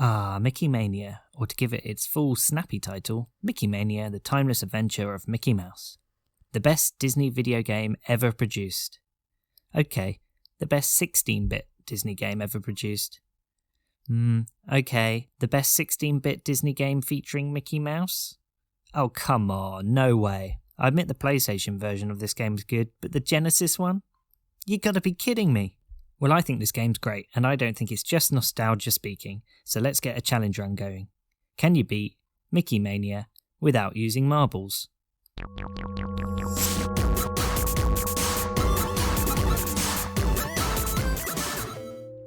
Ah, Mickey Mania, or to give it its full snappy title, Mickey Mania, the timeless adventure of Mickey Mouse. The best Disney video game ever produced. Okay, the best 16-bit Disney game ever produced. Okay, the best 16-bit Disney game featuring Mickey Mouse? Oh, come on, no way. I admit the PlayStation version of this game is good, but the Genesis one? You gotta be kidding me. Well, I think this game's great, and I don't think it's just nostalgia speaking, so let's get a challenge run going. Can you beat Mickey Mania without using marbles?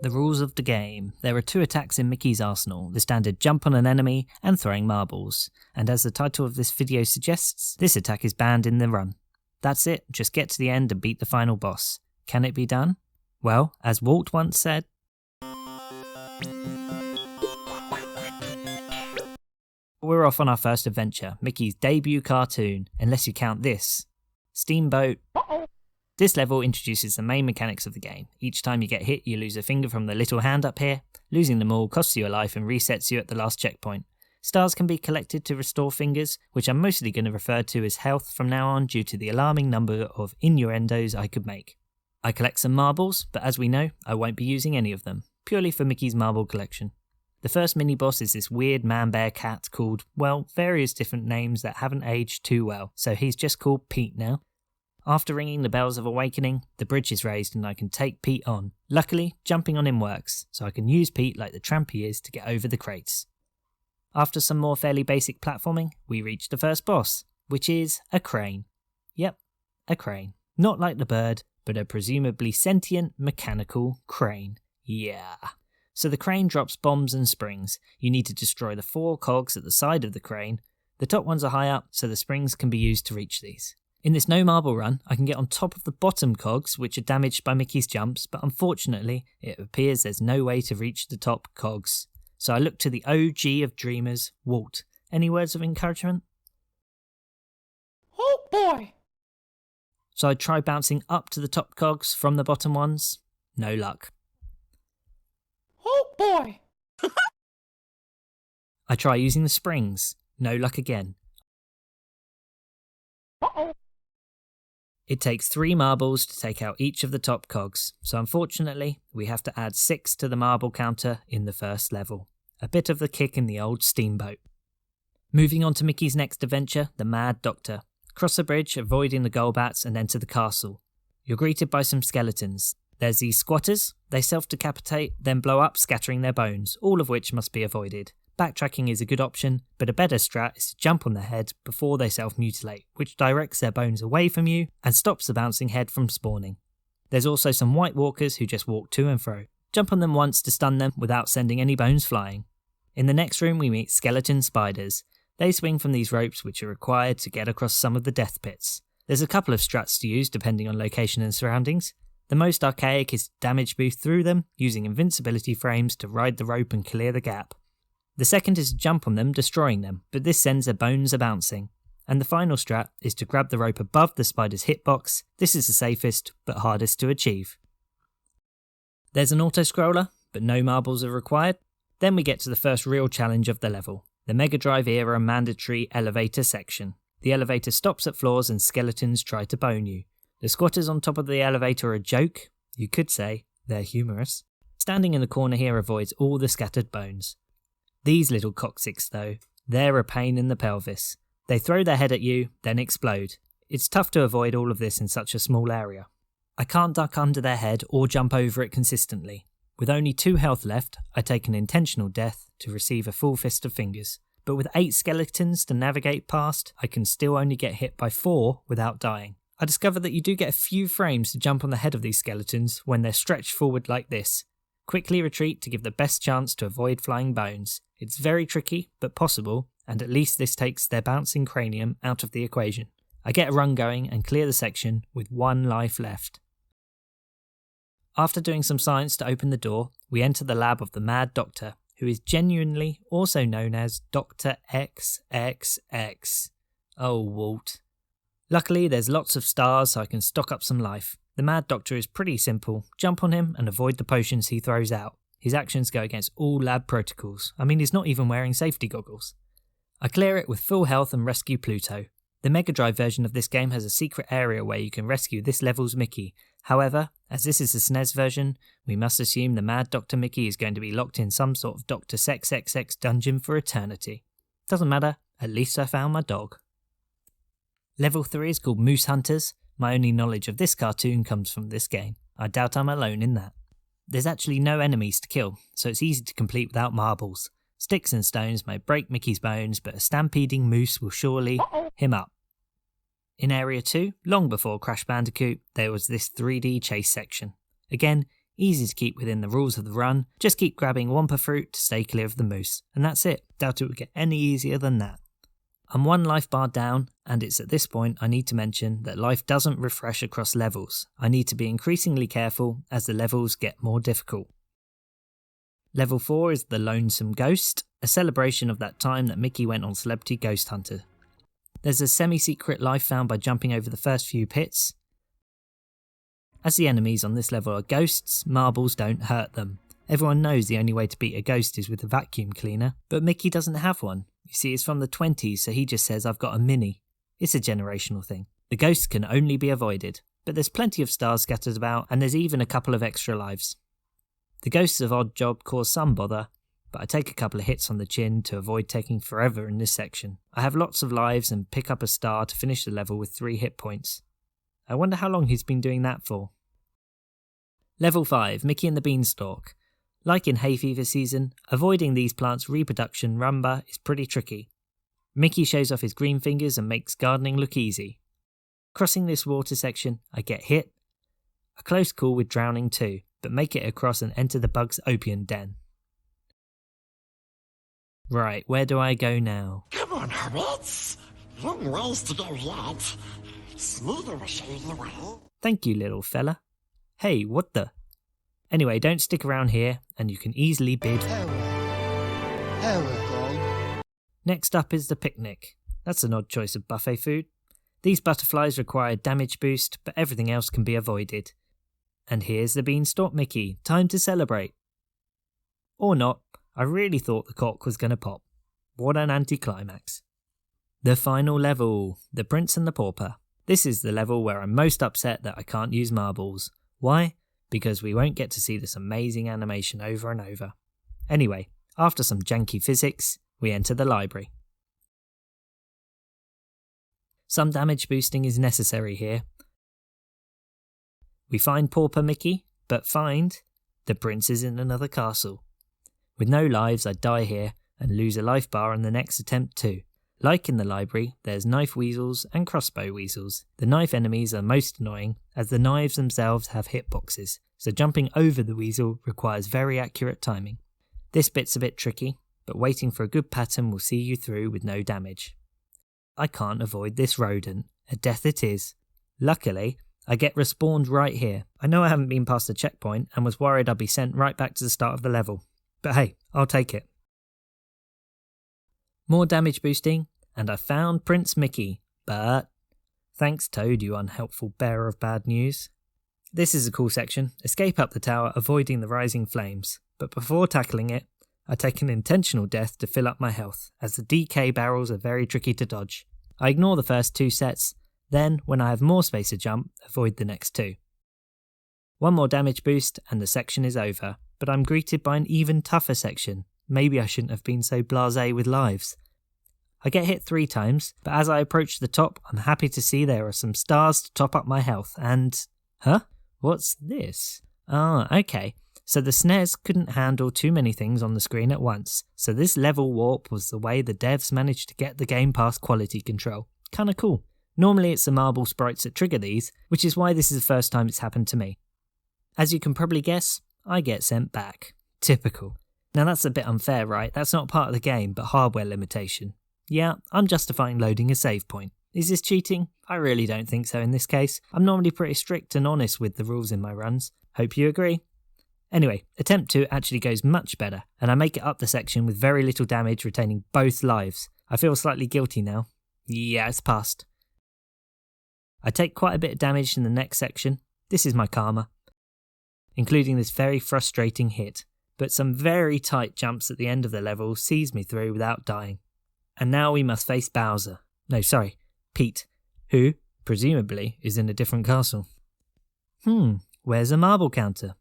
The rules of the game. There are 2 attacks in Mickey's arsenal, the standard jump on an enemy and throwing marbles, and as the title of this video suggests, this attack is banned in the run. That's it, just get to the end and beat the final boss. Can it be done? Well, as Walt once said, we're off on our first adventure, Mickey's debut cartoon, unless you count this. Steamboat. This level introduces the main mechanics of the game. Each time you get hit, you lose a finger from the little hand up here. Losing them all costs you a life and resets you at the last checkpoint. Stars can be collected to restore fingers, which I'm mostly going to refer to as health from now on due to the alarming number of innuendos I could make. I collect some marbles, but as we know, I won't be using any of them, purely for Mickey's marble collection. The first mini-boss is this weird man-bear-cat called, well, various different names that haven't aged too well, so he's just called Pete now. After ringing the bells of awakening, the bridge is raised and I can take Pete on. Luckily, jumping on him works, so I can use Pete like the tramp he is to get over the crates. After some more fairly basic platforming, we reach the first boss, which is a crane. Yep, a crane. Not like the bird, but a presumably sentient mechanical crane. Yeah. So the crane drops bombs and springs. You need to destroy the 4 cogs at the side of the crane. The top ones are high up, so the springs can be used to reach these. In this no marble run, I can get on top of the bottom cogs, which are damaged by Mickey's jumps, but unfortunately, it appears there's no way to reach the top cogs. So I look to the OG of dreamers, Walt. Any words of encouragement? Oh boy! So I try bouncing up to the top cogs from the bottom ones. No luck. Oh boy! I try using the springs. No luck again. Uh-oh! It takes 3 marbles to take out each of the top cogs, so unfortunately we have to add 6 to the marble counter in the first level. A bit of the kick in the old steamboat. Moving on to Mickey's next adventure, the Mad Doctor. Cross the bridge, avoiding the Golbats, and enter the castle. You're greeted by some skeletons. There's these squatters. They self-decapitate, then blow up, scattering their bones, all of which must be avoided. Backtracking is a good option, but a better strat is to jump on their head before they self-mutilate, which directs their bones away from you and stops the bouncing head from spawning. There's also some White Walkers who just walk to and fro. Jump on them once to stun them without sending any bones flying. In the next room we meet skeleton spiders. They swing from these ropes which are required to get across some of the death pits. There's a couple of strats to use depending on location and surroundings. The most archaic is to damage Beath through them, using invincibility frames to ride the rope and clear the gap. The second is to jump on them, destroying them, but this sends their bones a-bouncing. And the final strat is to grab the rope above the spider's hitbox. This is the safest, but hardest to achieve. There's an auto-scroller, but no marbles are required. Then we get to the first real challenge of the level, the Mega Drive era mandatory elevator section. The elevator stops at floors and skeletons try to bone you. The squatters on top of the elevator are a joke. You could say they're humorous. Standing in the corner here avoids all the scattered bones. These little coccyx though, they're a pain in the pelvis. They throw their head at you, then explode. It's tough to avoid all of this in such a small area. I can't duck under their head or jump over it consistently. With only 2 health left, I take an intentional death to receive a full fist of fingers. But with 8 skeletons to navigate past, I can still only get hit by 4 without dying. I discover that you do get a few frames to jump on the head of these skeletons when they're stretched forward like this. Quickly retreat to give the best chance to avoid flying bones. It's very tricky, but possible, and at least this takes their bouncing cranium out of the equation. I get a run going and clear the section with 1 life left. After doing some science to open the door, we enter the lab of the Mad Doctor, who is genuinely also known as Dr. XXX. Oh, Walt. Luckily, there's lots of stars so I can stock up some life. The Mad Doctor is pretty simple. Jump on him and avoid the potions he throws out. His actions go against all lab protocols. I mean, he's not even wearing safety goggles. I clear it with full health and rescue Pluto. The Mega Drive version of this game has a secret area where you can rescue this level's Mickey. However, as this is the SNES version, we must assume the mad Dr. Mickey is going to be locked in some sort of Dr. Sex XX dungeon for eternity. Doesn't matter, at least I found my dog. Level 3 is called Moose Hunters. My only knowledge of this cartoon comes from this game. I doubt I'm alone in that. There's actually no enemies to kill, so it's easy to complete without marbles. Sticks and stones may break Mickey's bones, but a stampeding moose will surely him up. In Area 2, long before Crash Bandicoot, there was this 3D chase section. Again, easy to keep within the rules of the run, just keep grabbing Wumpa Fruit to stay clear of the moose, and that's it. Doubt it would get any easier than that. I'm 1 life bar down, and it's at this point I need to mention that life doesn't refresh across levels. I need to be increasingly careful as the levels get more difficult. Level 4 is the Lonesome Ghost, a celebration of that time that Mickey went on Celebrity Ghost Hunter. There's a semi-secret life found by jumping over the first few pits. As the enemies on this level are ghosts, marbles don't hurt them. Everyone knows the only way to beat a ghost is with a vacuum cleaner, but Mickey doesn't have one. You see, it's from the 20s, so he just says I've got a mini. It's a generational thing. The ghosts can only be avoided, but there's plenty of stars scattered about, and there's even a couple of extra lives. The ghosts of Oddjob cause some bother, but I take a couple of hits on the chin to avoid taking forever in this section. I have lots of lives and pick up a star to finish the level with 3 hit points. I wonder how long he's been doing that for. Level 5, Mickey and the Beanstalk. Like in hay fever season, avoiding these plants' reproduction rumba is pretty tricky. Mickey shows off his green fingers and makes gardening look easy. Crossing this water section, I get hit. A close call with drowning too, but make it across and enter the bug's opium den. Right, where do I go now? Come on, hobbits! Long ways to go yet. Smeagol will show you the way. Thank you, little fella. Hey, what the? Anyway, don't stick around here, and you can easily bid. Next up is the picnic. That's an odd choice of buffet food. These butterflies require a damage boost, but everything else can be avoided. And here's the Beanstalk Mickey. Time to celebrate. Or not. I really thought the cork was going to pop. What an anticlimax. The final level, the Prince and the Pauper. This is the level where I'm most upset that I can't use marbles. Why? Because we won't get to see this amazing animation over and over. Anyway, after some janky physics, we enter the library. Some damage boosting is necessary here. We find Pauper Mickey, but find the prince is in another castle. With no lives, I die here and lose a life bar on the next attempt too. Like in the library, there's knife weasels and crossbow weasels. The knife enemies are most annoying, as the knives themselves have hitboxes, so jumping over the weasel requires very accurate timing. This bit's a bit tricky, but waiting for a good pattern will see you through with no damage. I can't avoid this rodent. A death it is. Luckily, I get respawned right here. I know I haven't been past the checkpoint and was worried I'd be sent right back to the start of the level. But hey, I'll take it. More damage boosting, and I found Prince Mickey, but thanks Toad, you unhelpful bearer of bad news. This is a cool section. Escape up the tower, avoiding the rising flames. But before tackling it, I take an intentional death to fill up my health, as the DK barrels are very tricky to dodge. I ignore the first 2 sets, then, when I have more space to jump, avoid the next 2. One more damage boost and the section is over, but I'm greeted by an even tougher section. Maybe I shouldn't have been so blasé with lives. I get hit 3 times, but as I approach the top, I'm happy to see there are some stars to top up my health, and... Huh? What's this? Ah, okay. So the SNES couldn't handle too many things on the screen at once, so this level warp was the way the devs managed to get the game past quality control. Kinda cool. Normally it's the marble sprites that trigger these, which is why this is the first time it's happened to me. As you can probably guess, I get sent back. Typical. Now that's a bit unfair, right? That's not part of the game, but hardware limitation. Yeah, I'm justifying loading a save point. Is this cheating? I really don't think so in this case. I'm normally pretty strict and honest with the rules in my runs. Hope you agree. Anyway, attempt 2 actually goes much better, and I make it up the section with very little damage, retaining both lives. I feel slightly guilty now. Yeah, it's passed. I take quite a bit of damage in the next section. This is my karma, including this very frustrating hit. but some very tight jumps at the end of the level sees me through without dying. And now we must face Bowser. No, sorry, Pete, who, presumably, is in a different castle. Where's a marble counter?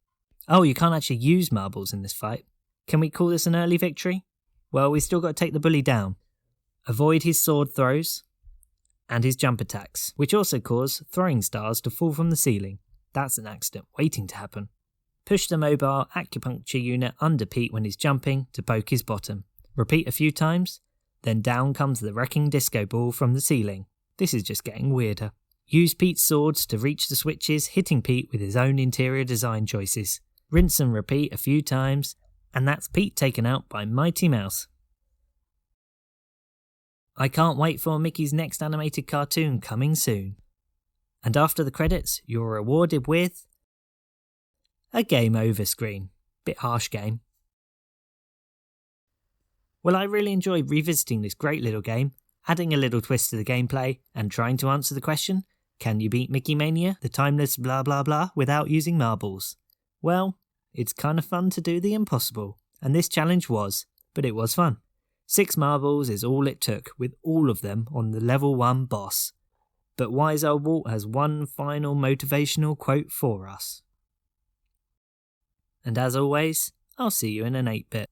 Oh, you can't actually use marbles in this fight. Can we call this an early victory? Well, we still got to take the bully down. Avoid his sword throws and his jump attacks, which also cause throwing stars to fall from the ceiling. That's an accident waiting to happen. Push the mobile acupuncture unit under Pete when he's jumping to poke his bottom. Repeat a few times, then down comes the wrecking disco ball from the ceiling. This is just getting weirder. Use Pete's swords to reach the switches, hitting Pete with his own interior design choices. Rinse and repeat a few times, and that's Pete taken out by Mighty Mouse. I can't wait for Mickey's next animated cartoon coming soon. And after the credits, you're rewarded with a game over screen. Bit harsh game. Well, I really enjoyed revisiting this great little game, adding a little twist to the gameplay, and trying to answer the question, can you beat Mickey Mania, the timeless blah blah blah, without using marbles? Well, it's kind of fun to do the impossible, and this challenge was, but it was fun. 6 marbles is all it took, with all of them on the level 1 boss. But Wise Old Walt has one final motivational quote for us. And as always, I'll see you in an 8-bit.